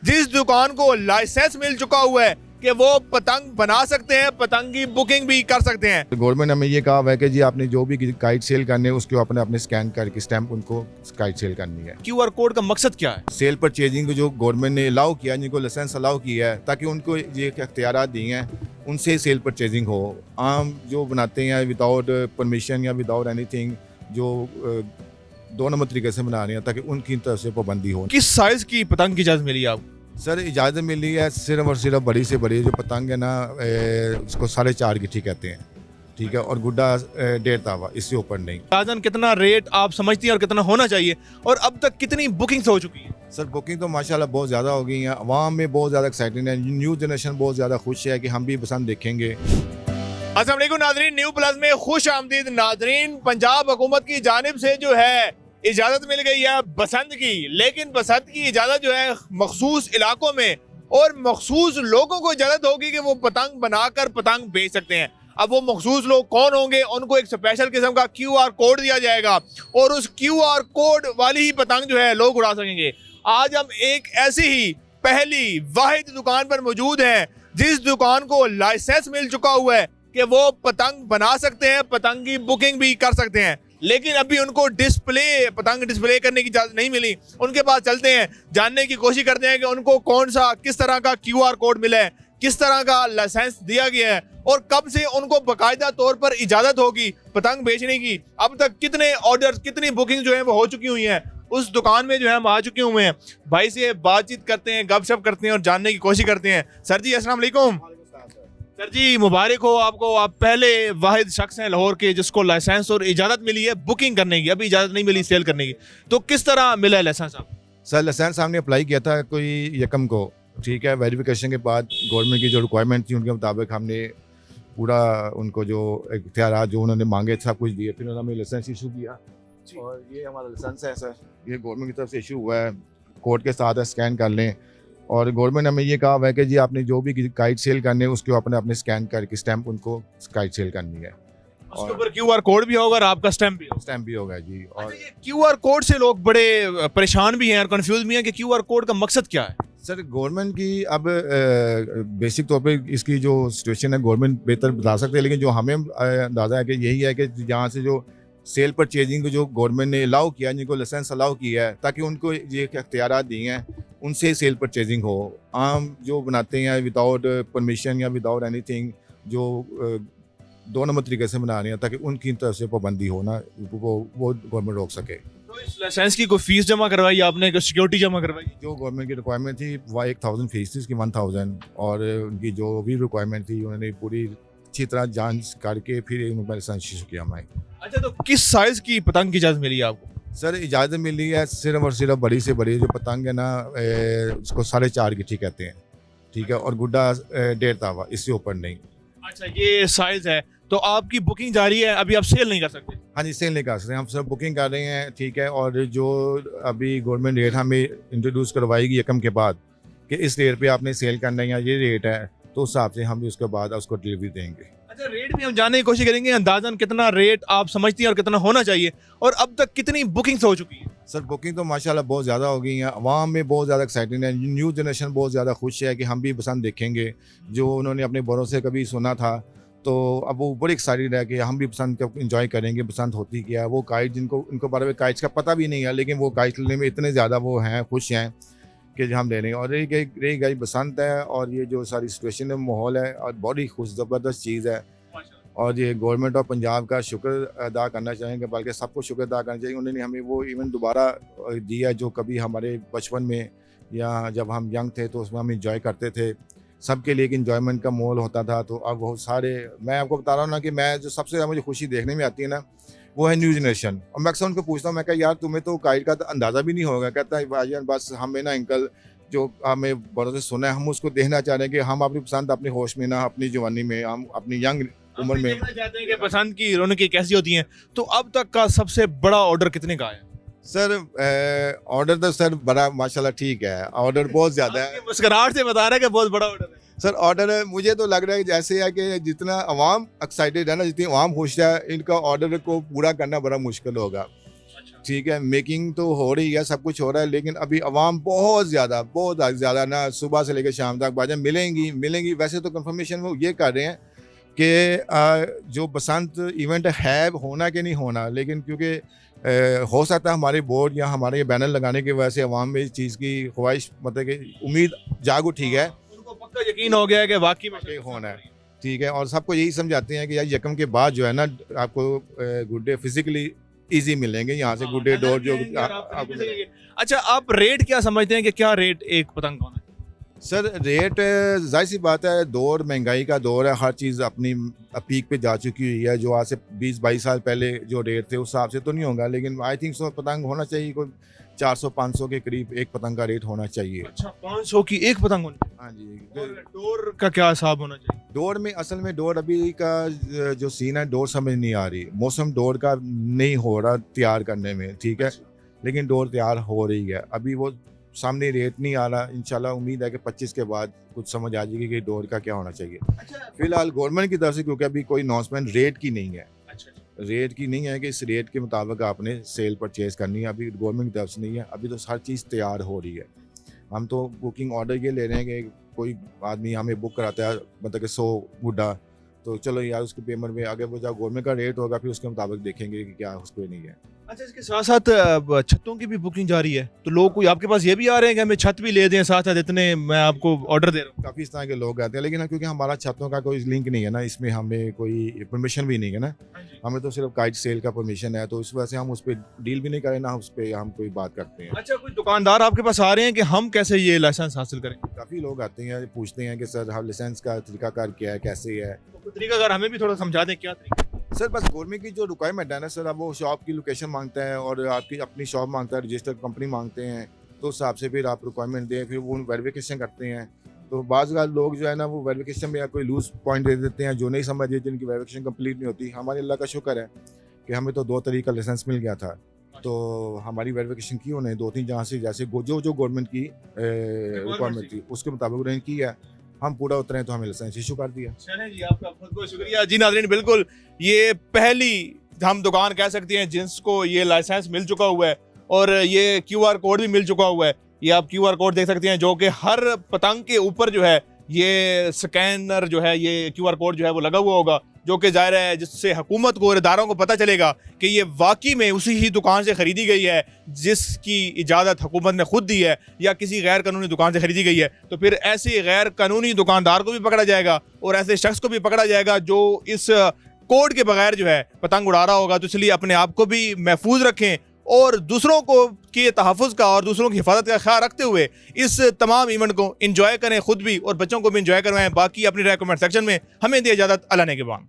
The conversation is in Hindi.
जिस दुकान को लाइसेंस मिल चुका हुआ है कि वो पतंग बना सकते हैं, पतंग की बुकिंग भी कर सकते हैं। गवर्नमेंट ने हमें ये कहा हुआ है कि जी आपने जो भी काइट सेल करने है उसको अपने स्कैन करके स्टैंप उनको काइट सेल करनी है। क्यूआर कोड का मकसद क्या है? सेल परचेजिंग को जो गवर्नमेंट ने अलाउ किया, जिनको लाइसेंस अलाउ किया है, ताकि उनको ये अख्तियार दिए हैं उनसे सेल परचेजिंग हो। आम जो बनाते हैं विदाउट परमिशन या विदाउट एनीथिंग, जो दो नंबर तरीके से बना रहे हैं, ताकि उनकी तरफ से पाबंदी हो। किस साइज की पतंग की इजाजत मिली है आपको? सर इजाज़त मिली है सिर्फ और सिर्फ बड़ी से बड़ी जो पतंग है ना, उसको 4.5 गिट्टी कहते हैं, ठीक है, और गुड्डा 1.5 तावा, इससे ऊपर नहीं। अंदाजन कितना रेट आप समझती हैं और कितना होना चाहिए, और अब तक कितनी बुकिंग्स हो चुकी हैं? सर बुकिंग तो माशाल्लाह बहुत ज़्यादा हो गई हैं, अवाम में बहुत ज़्यादा एक्साइटेड है, न्यू जनरेशन बहुत ज़्यादा खुश है कि हम भी पसंद देखेंगे। अस्सलाम वालेकुम नाजरीन, न्यू प्लस में खुश आमदीद नाजरीन। पंजाब हुकूमत की जानिब से जो है इजाज़त मिल गई है बसंत की, लेकिन बसंत की इजाज़त जो है मखसूस इलाकों में और मखसूस लोगों को इजाज़त होगी कि वो पतंग बनाकर पतंग बेच सकते हैं। अब वो मखसूस लोग कौन होंगे? उनको एक स्पेशल किस्म का QR कोड दिया जाएगा और उस QR कोड वाली ही पतंग जो है लोग उड़ा सकेंगे। आज हम एक ऐसी ही पहली वाहिद दुकान पर मौजूद हैं जिस दुकान को लाइसेंस मिल चुका हुआ है कि वो पतंग बना सकते हैं, पतंग की बुकिंग भी कर सकते हैं, लेकिन अभी उनको पतंग डिस्प्ले करने की इजाजत नहीं मिली। उनके पास चलते हैं, जानने की कोशिश करते हैं कि उनको किस तरह का QR कोड मिला है, किस तरह का लाइसेंस दिया गया है और कब से उनको बाकायदा तौर पर इजाजत होगी पतंग बेचने की। अब तक कितने ऑर्डर, कितनी बुकिंग जो है वो हो चुकी हुई हैं। उस दुकान में जो है हम आ चुके हुए हैं, भाई से बातचीत करते हैं, गपशप करते हैं और जानने की कोशिश करते हैं। सर जी अस्सलाम वालेकुम। सर जी मुबारक हो आपको, आप पहले वाहिद शख्स हैं लाहौर के जिसको लाइसेंस और इजाज़त मिली है बुकिंग करने की, अभी इजाज़त नहीं मिली सेल करने की। तो किस तरह मिला है लाइसेंस आप? सर लाइसेंस हमने अप्लाई किया था कोई यकम को, ठीक है, वेरिफिकेशन के बाद गवर्नमेंट की जो रिक्वायरमेंट थी उनके मुताबिक हमने पूरा उनको जो इख्तियार जो उन्होंने मांगे सब कुछ दिए, फिर उन्होंने हमें लाइसेंस इशू किया और ये हमारा लाइसेंस है सर, ये गवर्नमेंट की तरफ से इशू हुआ है, कोर्ट के साथ है, स्कैन कर लें। और गवर्नमेंट ने हमें ये कहा हुआ है कि जी आपने जो भी काइट सेल करने है उसको अपने स्कैन करके स्टैंप उनको काइट सेल करनी है। उसके ऊपर QR कोड भी होगा और आपका स्टैम्प भी होगा। स्टैम्प भी होगा जी। और अच्छा, ये QR कोड से लोग बड़े परेशान भी हैं और कंफ्यूज भी हैं कि QR कोड का मकसद क्या है? सर गवर्नमेंट की अब बेसिक तौर पे इसकी जो सिचुएशन है गवर्नमेंट बेहतर बता सकते हैं, लेकिन जो हमें अंदाज़ा है कि यही है कि जहाँ से जो सेल परचेजिंग को जो गवर्नमेंट ने अलाउ किया, जिनको लाइसेंस अलाउ किया है, ताकि उनको ये अख्तियार दिए हैं उनसे सेल परचेजिंग हो। आम जो बनाते हैं विदाउट परमिशन या विदाउट एनीथिंग, जो दो नंबर तरीके से बना रहे हैं, ताकि उनकी तरफ से पाबंदी हो ना, वो गवर्नमेंट रोक सके। तो इस लाइसेंस की कोई फीस जमा करवाई आपने, कोई सिक्योरिटी जमा करवाई? जो गवर्नमेंट की रिक्वायरमेंट थी वह 1000 फीस थी, इसकी 1000, और उनकी जो भी रिक्वायरमेंट थी उन्होंने पूरी अच्छी तरह जांच करके फिर उन्होंने लाइसेंस इशू किया हमारे। अच्छा, तो किस साइज की पतंग की इजाजत मिली है आपको? सर इजाज़त मिली है सिर्फ और सिर्फ बड़ी से बड़ी जो पतंग है ना, उसको 4.5 गिट्टी कहते हैं, ठीक है, और गुड्डा 1.5 तावा, इससे ऊपर नहीं। अच्छा, ये साइज है, तो आपकी बुकिंग जारी है, अभी आप सेल नहीं कर सकते? हाँ जी, सेल नहीं कर सकते, हम सब बुकिंग कर रहे हैं, ठीक है, और जो अभी गवर्नमेंट रेट हमें इंट्रोड्यूस करवाएगी यकम के बाद कि इस रेट पे आपने सेल करना है या ये रेट है, तो उस हिसाब से हम भी उसके बाद उसको डिलीवरी देंगे। अच्छा, रेट भी हम जानने की कोशिश करेंगे, अंदाजन कितना रेट आप समझती हैं और कितना होना चाहिए, और अब तक कितनी बुकिंग्स हो चुकी है? सर बुकिंग तो माशाल्लाह बहुत ज़्यादा हो गई हैं, अवाम में बहुत ज़्यादा एक्साइटेड है, न्यू जनरेशन बहुत ज़्यादा खुश है कि हम भी पसंद देखेंगे। जो उन्होंने अपने बड़ों से कभी सुना था, तो अब वो बड़ी एक्साइटेड है कि हम भी पसंद इंजॉय करेंगे। पसंद होती क्या है, वो काइट जिनको उनको बारे में काइट्स का पता भी नहीं है, लेकिन वो काइट लेने में इतने ज़्यादा वो हैं, खुश हैं कि हम ले रहे हैं। और रही गई बसंत है, और ये जो सारी सिचुएशन है, माहौल है, और बड़ी खुश ज़बरदस्त चीज़ है। और ये गवर्नमेंट ऑफ पंजाब का शुक्र अदा करना चाहेंगे, बल्कि सबको शुक्र अदा करना चाहिए, उन्होंने हमें वो इवन दोबारा दिया जो कभी हमारे बचपन में या जब हम यंग थे तो उसमें हम इंजॉय करते थे, सबके लिए एक इंजॉयमेंट का माहौल होता था। तो अब बहुत सारे, मैं आपको बता रहा हूँ ना कि मैं जो सबसे ज़्यादा मुझे खुशी देखने में आती है ना, वो है न्यू जनरेशन। और मैं अक्सर उनको पूछता हूँ, मैं कहा यार तुम्हें तो काइट का तो अंदाज़ा भी नहीं होगा। कहता है भाईजान बस हमें ना अंकल जो हमें बड़ों से सुना है, हम उसको देखना चाह रहे हैं कि हम अपनी पसंद अपने होश में ना, अपनी जवानी में, हम अपनी यंग उम्र में देखना चाहते हैं कि पसंद की रौनकें कैसी होती हैं। तो अब तक का सबसे बड़ा ऑर्डर कितने का है? सर ऑर्डर तो सर बड़ा माशाल्लाह ठीक है, ऑर्डर बहुत ज़्यादा है। मुस्कुराहट से बता रहा है कि बहुत बड़ा ऑर्डर है। सर ऑर्डर मुझे तो लग रहा है जैसे है कि जितना अवाम एक्साइटेड है ना, जितनी अवाम खुश है, इनका ऑर्डर को पूरा करना बड़ा मुश्किल होगा। ठीक है, मेकिंग तो हो रही है, सब कुछ हो रहा है, लेकिन अभी आवाम बहुत ज़्यादा ना सुबह से लेकर शाम तक बाजा मिलेंगी। वैसे तो कंफर्मेशन वो ये कर रहे हैं कि जो बसंत इवेंट है होना कि नहीं होना, लेकिन क्योंकि हो सकता है हमारे बोर्ड या हमारे ये बैनर लगाने की वजह से अवाम में इस चीज़ की ख्वाहिश मतलब कि उम्मीद जाग उठी है, उनको पक्का यकीन हो गया है कि वाकई में कि होना है। ठीक है, और सबको यही समझाते हैं कि यार यकम के बाद जो है ना आपको गुड डे फिजिकली इजी मिलेंगे, यहाँ से गुड डे डोर जो आपको मिलेंगे। अच्छा, आप रेट क्या समझते हैं कि क्या रेट एक पतंग का होना चाहिए? सर रेट जाहिर सी बात है, दौर महंगाई का दौर है, हर चीज़ अपनी पीक पे जा चुकी हुई है। जो आज से 20-22 साल पहले जो रेट थे उस हिसाब से तो नहीं होगा, लेकिन आई थिंक सो पतंग होना चाहिए कोई 400-500 के करीब एक पतंग का रेट होना चाहिए। अच्छा, 500 की एक पतंग होनी चाहिए। हाँ जी। और डोर का क्या हिसाब होना चाहिए? डोर में असल में डोर अभी का जो सीन है, डोर समझ नहीं आ रही, मौसम डोर का नहीं हो रहा तैयार करने में, ठीक है, लेकिन डोर तैयार हो रही है। अभी वो सामने रेट नहीं आ रहा, इंशाल्लाह उम्मीद है कि 25 के बाद कुछ समझ आ जाएगी कि डोर का क्या होना चाहिए। फिलहाल गवर्नमेंट की तरफ से क्योंकि अभी कोई अनाउंसमेंट रेट की नहीं है, रेट की नहीं है कि इस रेट के मुताबिक आपने सेल परचेज करनी है, अभी गवर्नमेंट की तरफ से नहीं है। अभी तो हर चीज़ तैयार हो रही है। हम तो बुकिंग ऑर्डर ये ले रहे हैं कि कोई आदमी हमें बुक कराता है मतलब कि 100 गुड्डा, तो चलो यार उसकी पेमेंट में आगे वो जब गवर्नमेंट का रेट होगा फिर उसके मुताबिक देखेंगे कि क्या उस पर नहीं है। अच्छा, इसके साथ साथ छतों की भी बुकिंग जारी है, तो लोग कोई आपके पास ये भी आ रहे हैं कि हमें छत भी ले दें साथ साथ, इतने मैं आपको ऑर्डर दे रहा हूँ? काफ़ी इस तरह के लोग आते हैं, लेकिन क्योंकि हमारा छतों का कोई लिंक नहीं है ना, इसमें हमें कोई परमिशन भी नहीं है ना, हमें तो सिर्फ काइट सेल का परमिशन है, तो इस वजह से हम उस पर डील भी नहीं करें ना उस पर हम कोई बात करते हैं। अच्छा, कोई दुकानदार आपके पास आ रहे हैं कि हम कैसे ये लाइसेंस हासिल करें? काफ़ी लोग आते हैं, पूछते हैं कि सर हम लाइसेंस का तरीकाकार क्या है, कैसे है। तो कोई तरीका अगर हमें भी थोड़ा समझा दें क्या तरीका? सर बस गवर्नमेंट की जो रिक्वायरमेंट है ना सर, अब वो शॉप की लोकेशन मांगता है और आपकी अपनी शॉप मांगता है, रजिस्टर्ड कंपनी मांगते हैं, तो उस हिसाब से फिर आप रिक्वायरमेंट दें, फिर वो वेरिफिकेशन करते हैं। तो बाज़ लोग जो है ना वो वेरिफिकेशन में या कोई लूज पॉइंट दे देते हैं जो नहीं समझे, जिनकी वेरिफिकेशन कंप्लीट नहीं होती। हमारे अल्लाह का शुक्र है कि हमें तो 2 तरीके का लाइसेंस मिल गया था, तो हमारी वेरिफिकेशन की उन्हें 2-3 जहाँ से जैसे जो गवर्नमेंट की रिक्वायरमेंट थी उसके मुताबिक उन्होंने की है, हम पूरा उतरे तो हमें लाइसेंस इशू कर दिया। चलें जी, आपका बहुत बहुत शुक्रिया। जी नाज़रीन, बिल्कुल ये पहली हम दुकान कह सकते हैं जिसको ये लाइसेंस मिल चुका हुआ है और ये QR कोड भी मिल चुका हुआ है। ये आप QR कोड देख सकते हैं जो कि हर पतंग के ऊपर जो है ये स्कैनर जो है, ये QR कोड जो है वो लगा हुआ होगा, जो कि ज़ाहिर है जिससे हुकूमत को और इदारों को पता चलेगा कि ये वाकई में उसी ही दुकान से ख़रीदी गई है जिसकी इजाज़त हुकूमत ने खुद दी है या किसी गैर कानूनी दुकान से ख़रीदी गई है। तो फिर ऐसे गैर कानूनी दुकानदार को भी पकड़ा जाएगा और ऐसे शख्स को भी पकड़ा जाएगा जो इस कोड के बगैर जो है पतंग उड़ा रहा होगा। तो इसलिए अपने आप को भी महफूज रखें और दूसरों को के तहफ़्फ़ुज़ का और दूसरों की हिफाजत का ख्याल रखते हुए इस तमाम इवेंट को इंजॉय करें, खुद भी और बच्चों को भी इंजॉय करवाएं। बाकी अपनी राय कमेंट सेक्शन में हमें दी इजाज़त। अल्लाह ने के बाद।